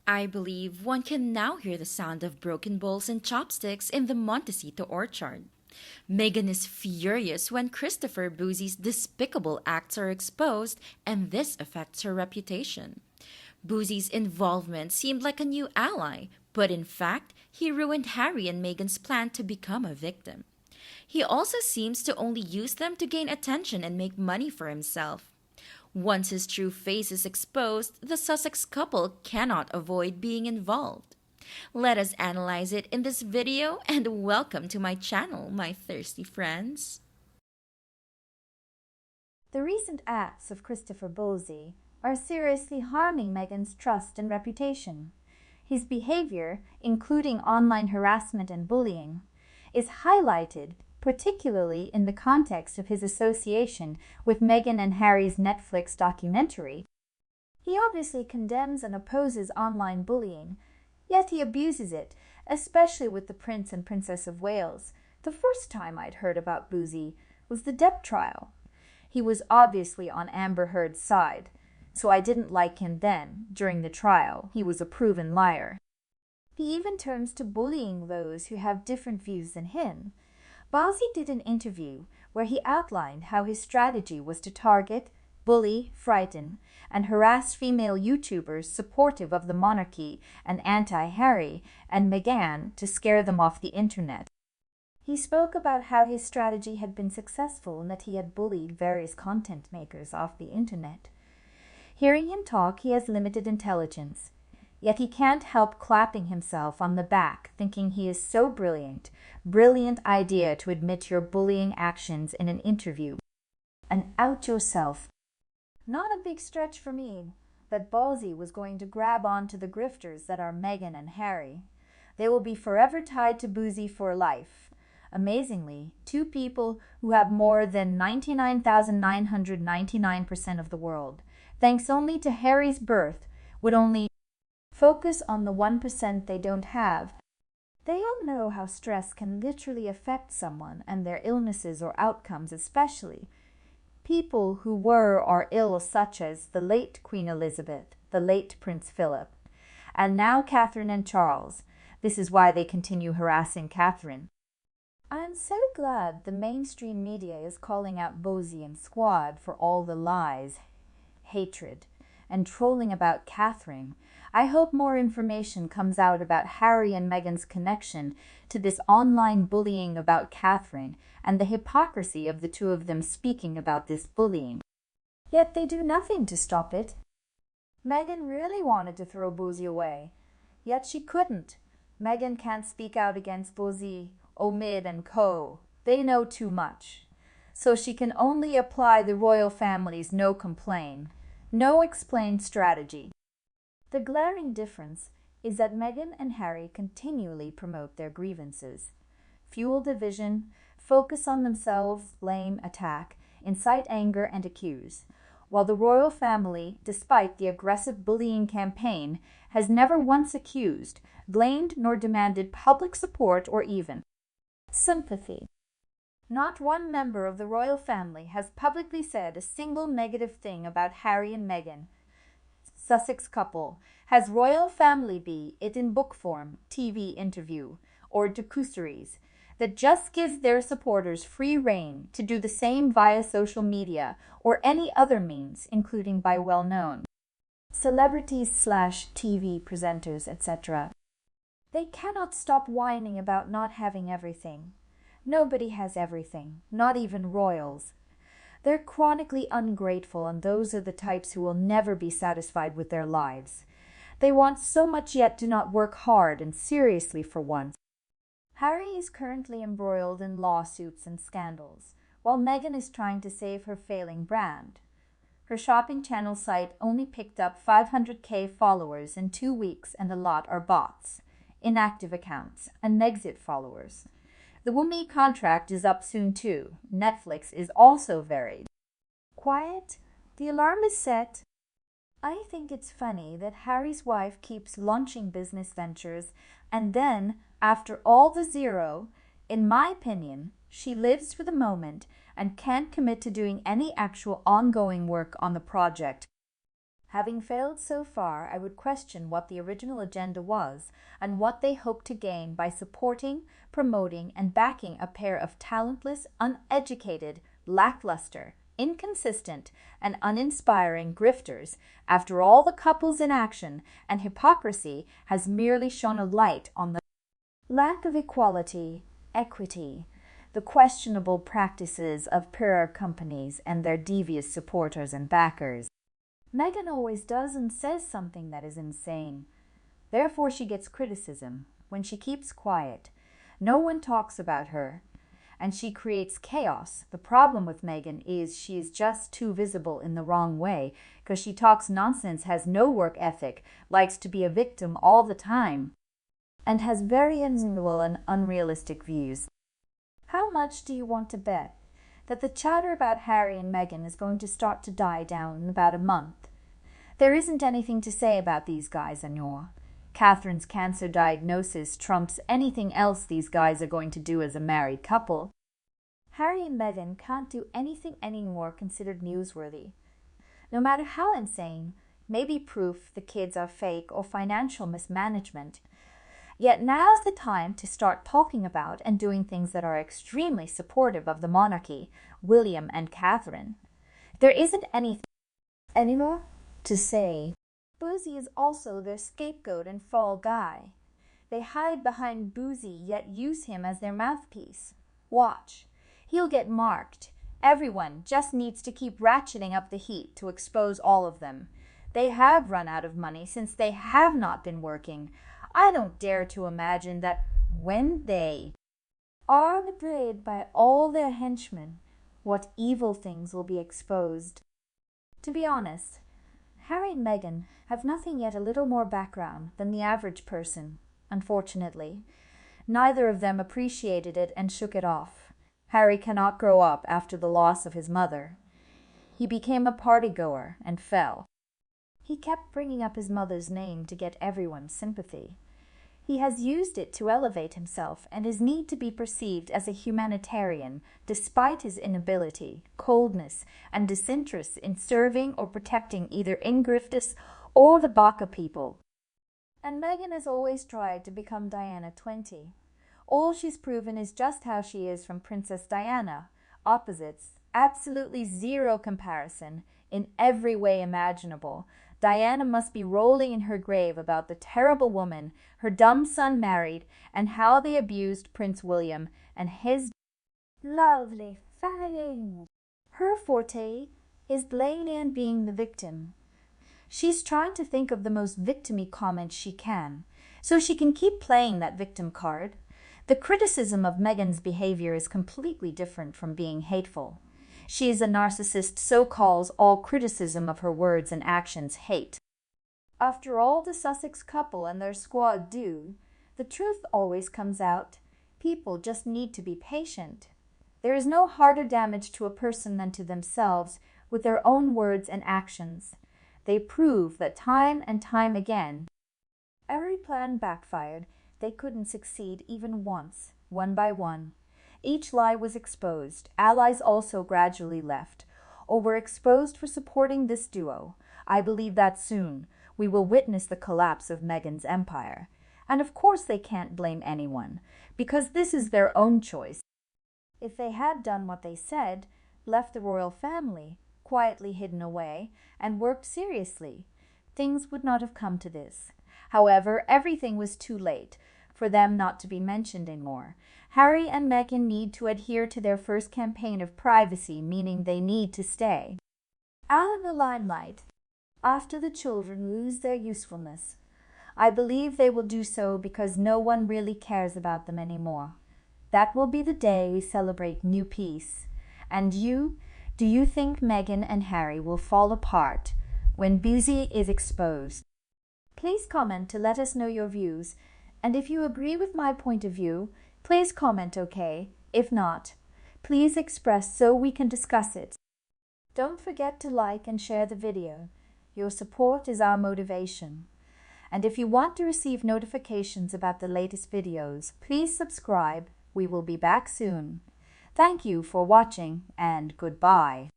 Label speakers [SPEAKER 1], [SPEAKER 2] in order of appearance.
[SPEAKER 1] I believe one can now hear the sound of broken bowls and chopsticks in the Montecito orchard. Meghan is furious when Christopher Bouzy's despicable acts are exposed, and this affects her reputation. Bouzy's involvement seemed like a new ally, but in fact, he ruined Harry and Meghan's plan to become a victim. He also seems to only use them to gain attention and make money for himself. Once his true face is exposed, the Sussex couple cannot avoid being involved. Let us analyze it in this video and welcome to my channel, my thirsty friends.
[SPEAKER 2] The recent acts of Christopher Bouzy are seriously harming Meghan's trust and reputation. His behavior, including online harassment and bullying, is highlighted particularly in the context of his association with Meghan and Harry's Netflix documentary. He obviously condemns and opposes online bullying, yet he abuses it, especially with the Prince and Princess of Wales. The first time I'd heard about Bouzy was the Depp trial. He was obviously on Amber Heard's side, so I didn't like him then. During the trial, he was a proven liar. He even turns to bullying those who have different views than him. Bouzy did an interview where he outlined how his strategy was to target, bully, frighten, and harass female YouTubers supportive of the monarchy and anti-Harry and Meghan to scare them off the internet. He spoke about how his strategy had been successful and that he had bullied various content makers off the internet. Hearing him talk, he has limited intelligence. Yet he can't help clapping himself on the back, thinking he is so brilliant. Brilliant idea to admit your bullying actions in an interview. And out yourself. Not a big stretch for me that Bouzy was going to grab onto the grifters that are Meghan and Harry. They will be forever tied to Bouzy for life. Amazingly, two people who have more than 99,999% of the world, thanks only to Harry's birth, would only focus on the 1% they don't have. They all know how stress can literally affect someone and their illnesses or outcomes, especially people who were or are ill, such as the late Queen Elizabeth, the late Prince Philip, and now Catherine and Charles. This is why they continue harassing Catherine. I am so glad the mainstream media is calling out Bouzy and squad for all the lies, hatred, and trolling about Catherine. I hope more information comes out about Harry and Meghan's connection to this online bullying about Catherine and the hypocrisy of the two of them speaking about this bullying. Yet they do nothing to stop it. Meghan really wanted to throw Bouzy away, yet she couldn't. Meghan can't speak out against Bouzy, Omid, and co. They know too much. So she can only apply the royal family's no complain, no explain strategy. The glaring difference is that Meghan and Harry continually promote their grievances, fuel division, focus on themselves, blame, attack, incite anger, and accuse, while the royal family, despite the aggressive bullying campaign, has never once accused, blamed, nor demanded public support or even sympathy. Not one member of the royal family has publicly said a single negative thing about Harry and Meghan. Sussex couple has royal family be it in book form, TV interview, or documentaries that just gives their supporters free rein to do the same via social media or any other means, including by well-known celebrities/TV presenters, etc. They cannot stop whining about not having everything. Nobody has everything, not even royals. They're chronically ungrateful, and those are the types who will never be satisfied with their lives. They want so much yet do not work hard and seriously for once. Harry is currently embroiled in lawsuits and scandals, while Meghan is trying to save her failing brand. Her shopping channel site only picked up 500,000 followers in 2 weeks, and a lot are bots, inactive accounts, and exit followers. The Wumi contract is up soon too. Netflix is also very quiet. The alarm is set. I think it's funny that Harry's wife keeps launching business ventures and then, after all the zero, in my opinion, she lives for the moment and can't commit to doing any actual ongoing work on the project. Having failed so far, I would question what the original agenda was and what they hoped to gain by supporting, promoting, and backing a pair of talentless, uneducated, lackluster, inconsistent, and uninspiring grifters, after all the couple's inaction and hypocrisy has merely shone a light on the lack of equality, equity, the questionable practices of PR companies and their devious supporters and backers. Meghan always does and says something that is insane. Therefore she gets criticism. When she keeps quiet, no one talks about her, and she creates chaos. The problem with Meghan is she is just too visible in the wrong way, because she talks nonsense, has no work ethic, likes to be a victim all the time, and has very unusual and unrealistic views. How much do you want to bet that the chatter about Harry and Meghan is going to start to die down in about a month? There isn't anything to say about these guys anymore. Catherine's cancer diagnosis trumps anything else these guys are going to do as a married couple. Harry and Meghan can't do anything anymore considered newsworthy. No matter how insane, maybe proof the kids are fake or financial mismanagement. Yet now's the time to start talking about and doing things that are extremely supportive of the monarchy, William and Catherine. There isn't anything anymore to say. Bouzy is also their scapegoat and fall guy. They hide behind Bouzy, yet use him as their mouthpiece. Watch. He'll get marked. Everyone just needs to keep ratcheting up the heat to expose all of them. They have run out of money since they have not been working. I don't dare to imagine that when they are betrayed by all their henchmen, what evil things will be exposed. To be honest, Harry and Meghan have nothing yet a little more background than the average person, unfortunately. Neither of them appreciated it and shook it off. Harry cannot grow up after the loss of his mother. He became a party-goer and fell. He kept bringing up his mother's name to get everyone's sympathy. He has used it to elevate himself and his need to be perceived as a humanitarian, despite his inability, coldness, and disinterest in serving or protecting either Ingrifftus or the Baka people. And Meghan has always tried to become Diana 20. All she's proven is just how she is from Princess Diana. Opposites, absolutely zero comparison, in every way imaginable. Diana must be rolling in her grave about the terrible woman her dumb son married and how they abused Prince William and his lovely family. Her forte is blaming and being the victim. She's trying to think of the most victim-y comments she can, so she can keep playing that victim card. The criticism of Meghan's behavior is completely different from being hateful. She is a narcissist, so calls all criticism of her words and actions hate. After all the Sussex couple and their squad do, the truth always comes out. People just need to be patient. There is no harder damage to a person than to themselves with their own words and actions. They prove that time and time again, every plan backfired. They couldn't succeed even once, one by one. Each lie was exposed. Allies also gradually left, or were exposed for supporting this duo. I believe that soon we will witness the collapse of Meghan's empire. And of course they can't blame anyone, because this is their own choice. If they had done what they said, left the royal family, quietly hidden away, and worked seriously, things would not have come to this. However, everything was too late for them not to be mentioned anymore. Harry and Meghan need to adhere to their first campaign of privacy, meaning they need to stay out of the limelight after the children lose their usefulness. I believe they will do so because no one really cares about them anymore. That will be the day we celebrate new peace. And you, do you think Meghan and Harry will fall apart when Bouzy is exposed? Please comment to let us know your views. And if you agree with my point of view, please comment, okay? If not, please express so we can discuss it. Don't forget to like and share the video. Your support is our motivation. And if you want to receive notifications about the latest videos, please subscribe. We will be back soon. Thank you for watching and goodbye.